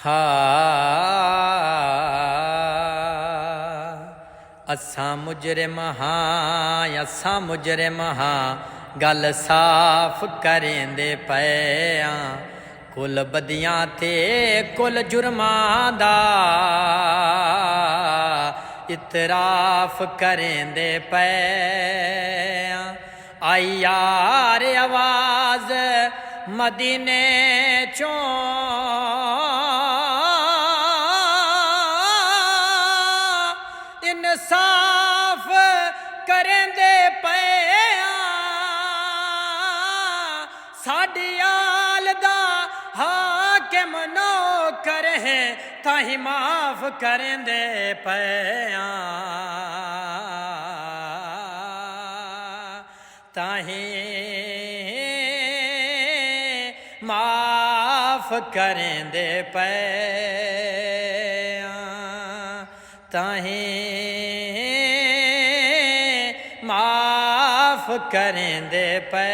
हा असां मुजरिम हाँ असां मुजरिम हाँ गल साफ करेंदे पए कुल बदियां ते कुल जुर्मां दा इतराफ करेंदे पए आई यार आवाज मदीने चों इंसाफ करेंदे पे साडी आल दा हाकिम नौकर है ताही माफ करेंदे पे ताही माफ करेंदे पे ताही माफ करेंदे पे।